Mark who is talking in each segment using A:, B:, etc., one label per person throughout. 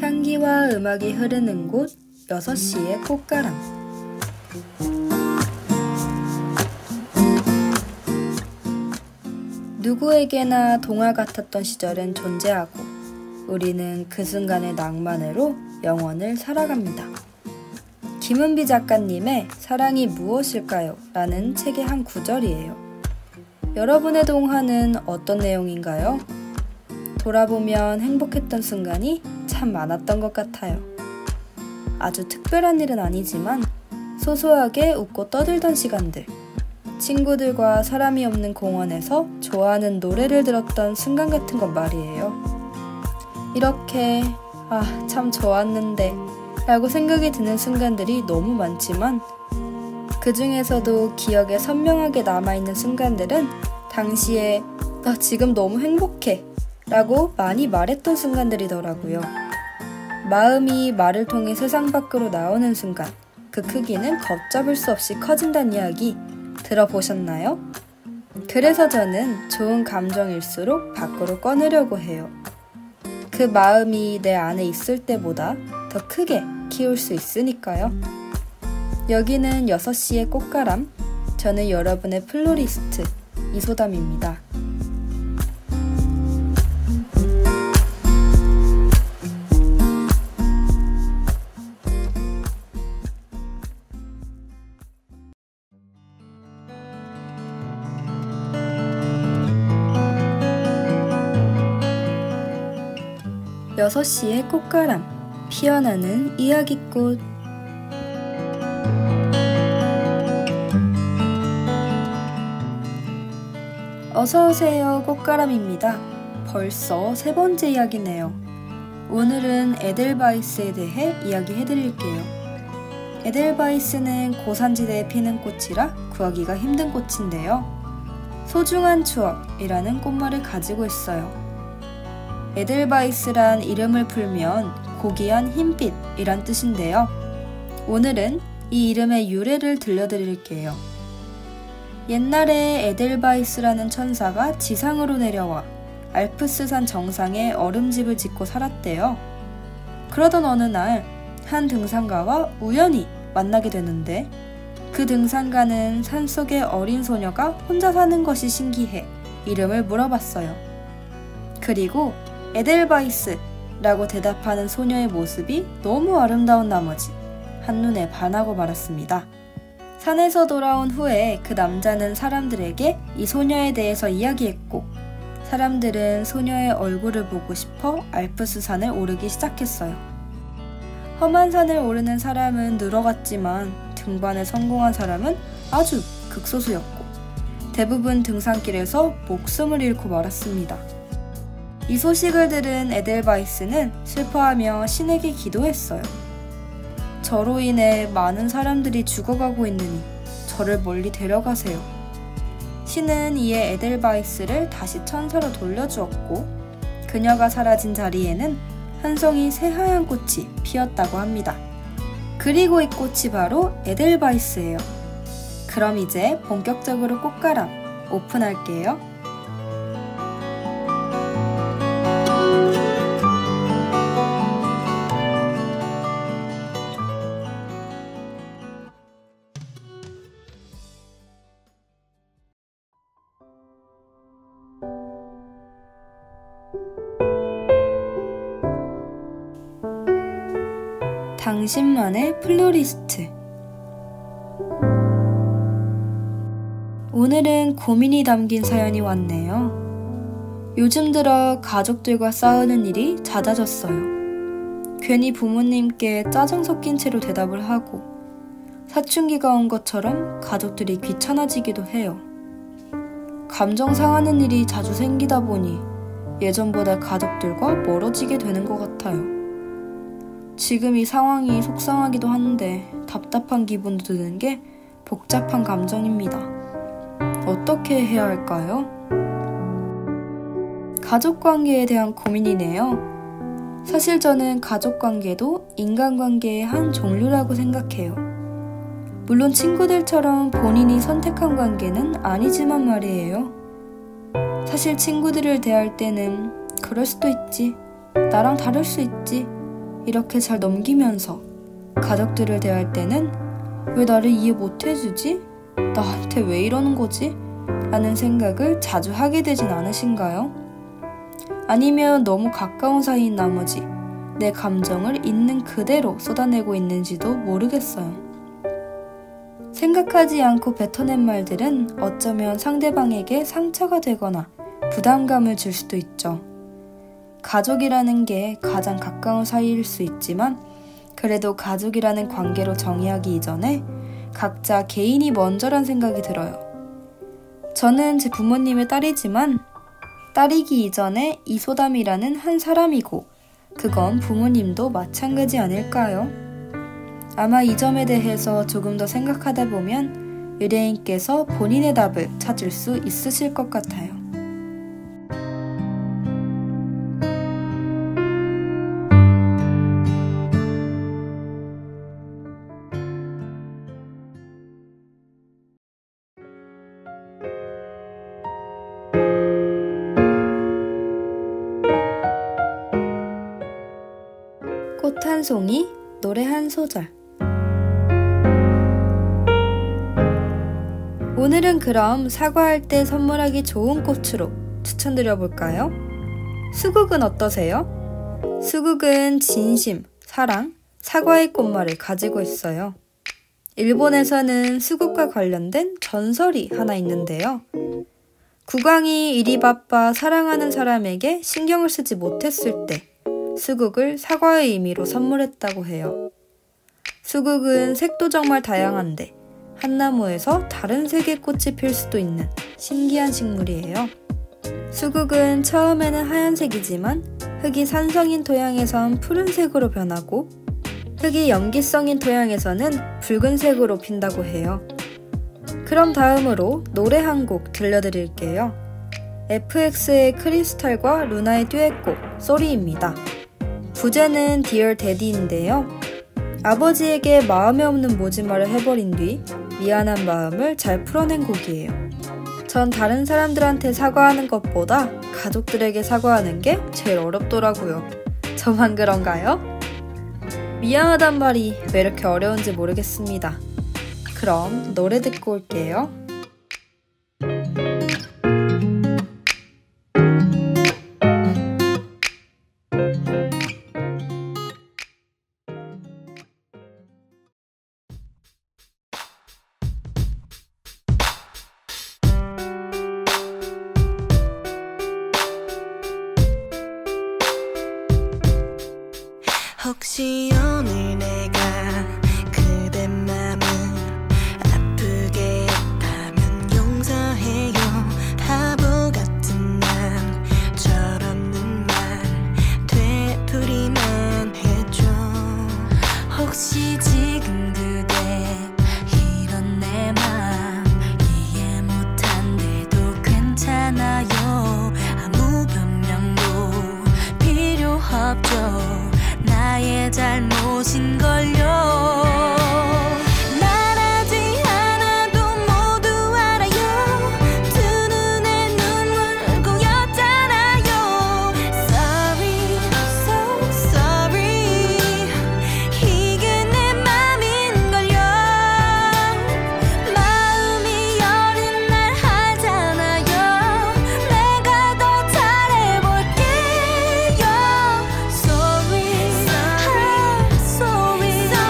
A: 향기와 음악이 흐르는 곳 6시의 꽃가람. 누구에게나 동화 같았던 시절은 존재하고 우리는 그 순간의 낭만으로 영원을 살아갑니다. 김은비 작가님의 사랑이 무엇일까요? 라는 책의 한 구절이에요. 여러분의 동화는 어떤 내용인가요? 돌아보면 행복했던 순간이 참 많았던 것 같아요. 아주 특별한 일은 아니지만 소소하게 웃고 떠들던 시간들, 친구들과 사람이 없는 공원에서 좋아하는 노래를 들었던 순간 같은 것 말이에요. 이렇게 참 좋았는데 라고 생각이 드는 순간들이 너무 많지만 그 중에서도 기억에 선명하게 남아있는 순간들은 당시에 나 지금 너무 행복해 라고 많이 말했던 순간들이더라고요. 마음이 말을 통해 세상 밖으로 나오는 순간, 그 크기는 걷잡을 수 없이 커진다는 이야기 들어보셨나요? 그래서 저는 좋은 감정일수록 밖으로 꺼내려고 해요. 그 마음이 내 안에 있을 때보다 더 크게 키울 수 있으니까요. 여기는 6시의 꽃가람, 저는 여러분의 플로리스트 이소담입니다. 여섯 시의 꽃가람, 피어나는 이야기꽃. 어서오세요, 꽃가람입니다. 벌써 3번째 이야기네요. 오늘은 에델바이스에 대해 이야기해드릴게요. 에델바이스는 고산지대에 피는 꽃이라 구하기가 힘든 꽃인데요. 소중한 추억이라는 꽃말을 가지고 있어요. 에델바이스란 이름을 풀면 고귀한 흰빛이란 뜻인데요. 오늘은 이 이름의 유래를 들려드릴게요. 옛날에 에델바이스라는 천사가 지상으로 내려와 알프스산 정상에 얼음집을 짓고 살았대요. 그러던 어느 날 한 등산가와 우연히 만나게 되는데 그 등산가는 산속의 어린 소녀가 혼자 사는 것이 신기해 이름을 물어봤어요. 그리고 에델바이스라고 대답하는 소녀의 모습이 너무 아름다운 나머지 한눈에 반하고 말았습니다. 산에서 돌아온 후에 그 남자는 사람들에게 이 소녀에 대해서 이야기했고 사람들은 소녀의 얼굴을 보고 싶어 알프스산을 오르기 시작했어요. 험한 산을 오르는 사람은 늘어갔지만 등반에 성공한 사람은 아주 극소수였고 대부분 등산길에서 목숨을 잃고 말았습니다. 이 소식을 들은 에델바이스는 슬퍼하며 신에게 기도했어요. 저로 인해 많은 사람들이 죽어가고 있느니 저를 멀리 데려가세요. 신은 이에 에델바이스를 다시 천사로 돌려주었고 그녀가 사라진 자리에는 한 송이 새하얀 꽃이 피었다고 합니다. 그리고 이 꽃이 바로 에델바이스예요. 그럼 이제 본격적으로 꽃가람 오픈할게요. 당신만의 플로리스트. 오늘은 고민이 담긴 사연이 왔네요. 요즘 들어 가족들과 싸우는 일이 잦아졌어요. 괜히 부모님께 짜증 섞인 채로 대답을 하고 사춘기가 온 것처럼 가족들이 귀찮아지기도 해요. 감정 상하는 일이 자주 생기다 보니 예전보다 가족들과 멀어지게 되는 것 같아요. 지금 이 상황이 속상하기도 한데 답답한 기분도 드는 게 복잡한 감정입니다. 어떻게 해야 할까요? 가족관계에 대한 고민이네요. 사실 저는 가족관계도 인간관계의 한 종류라고 생각해요. 물론 친구들처럼 본인이 선택한 관계는 아니지만 말이에요. 사실 친구들을 대할 때는 그럴 수도 있지, 나랑 다를 수 있지 이렇게 잘 넘기면서 가족들을 대할 때는 왜 나를 이해 못 해주지? 나한테 왜 이러는 거지? 라는 생각을 자주 하게 되진 않으신가요? 아니면 너무 가까운 사이인 나머지 내 감정을 있는 그대로 쏟아내고 있는지도 모르겠어요. 생각하지 않고 뱉어낸 말들은 어쩌면 상대방에게 상처가 되거나 부담감을 줄 수도 있죠. 가족이라는 게 가장 가까운 사이일 수 있지만 그래도 가족이라는 관계로 정의하기 이전에 각자 개인이 먼저란 생각이 들어요. 저는 제 부모님의 딸이지만 딸이기 이전에 이소담이라는 한 사람이고 그건 부모님도 마찬가지 아닐까요? 아마 이 점에 대해서 조금 더 생각하다 보면 의뢰인께서 본인의 답을 찾을 수 있으실 것 같아요. 꽃 한 송이, 노래 한 소절. 오늘은 그럼 사과할 때 선물하기 좋은 꽃으로 추천드려볼까요? 수국은 어떠세요? 수국은 진심, 사랑, 사과의 꽃말을 가지고 있어요. 일본에서는 수국과 관련된 전설이 하나 있는데요. 국왕이 일이 바빠 사랑하는 사람에게 신경을 쓰지 못했을 때 수국을 사과의 의미로 선물했다고 해요. 수국은 색도 정말 다양한데 한 나무에서 다른 색의 꽃이 필 수도 있는 신기한 식물이에요. 수국은 처음에는 하얀색이지만 흙이 산성인 토양에선 푸른색으로 변하고 흙이 염기성인 토양에서는 붉은색으로 핀다고 해요. 그럼 다음으로 노래 한 곡 들려드릴게요. FX의 크리스탈과 루나의 듀엣곡 쏘리입니다. 부제는 Dear Daddy인데요. 아버지에게 마음에 없는 모지말을 해버린 뒤 미안한 마음을 잘 풀어낸 곡이에요. 전 다른 사람들한테 사과하는 것보다 가족들에게 사과하는 게 제일 어렵더라고요. 저만 그런가요? 미안하단 말이 왜 이렇게 어려운지 모르겠습니다. 그럼 노래 듣고 올게요.
B: 혹시 오늘 내가 그대 맘을 아프게 했다면 용서해요. 바보 같은 난 철없는 말 되풀이만 해줘. 혹시 지금 그대 이런 내 맘 이해 못한데도 괜찮아요. 아무 변명도 필요 없죠. 나의 잘못인걸요. 말하지 않아도 모두 알아요. 두 눈에 눈물 고였잖아요. Sorry, so sorry. 이게 내 맘인걸요. 마음이 여린 날 알잖아요. 내가 더 잘해볼게요. Sorry, sorry, sorry.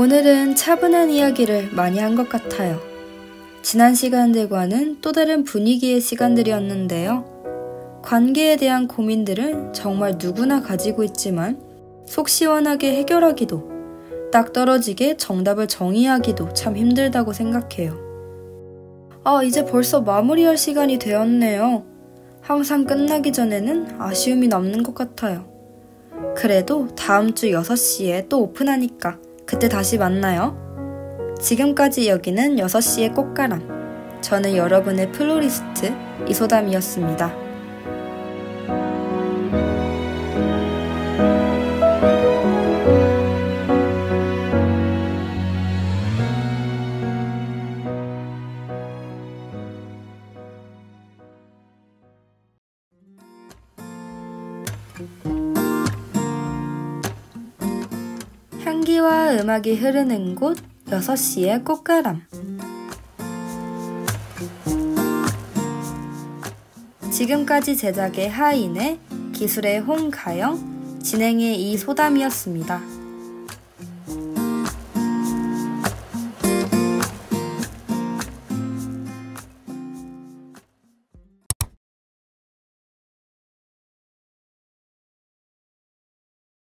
A: 오늘은 차분한 이야기를 많이 한 것 같아요. 지난 시간들과는 또 다른 분위기의 시간들이었는데요. 관계에 대한 고민들은 정말 누구나 가지고 있지만 속 시원하게 해결하기도, 딱 떨어지게 정답을 정의하기도 참 힘들다고 생각해요. 이제 벌써 마무리할 시간이 되었네요. 항상 끝나기 전에는 아쉬움이 남는 것 같아요. 그래도 다음 주 6시에 또 오픈하니까 그때 다시 만나요. 지금까지 여기는 6시의 꽃가람. 저는 여러분의 플로리스트 이소담이었습니다. 향기와 음악이 흐르는 곳 6시의 꽃가람. 지금까지 제작의 하인의, 기술의 홍가영, 진행의 이소담이었습니다.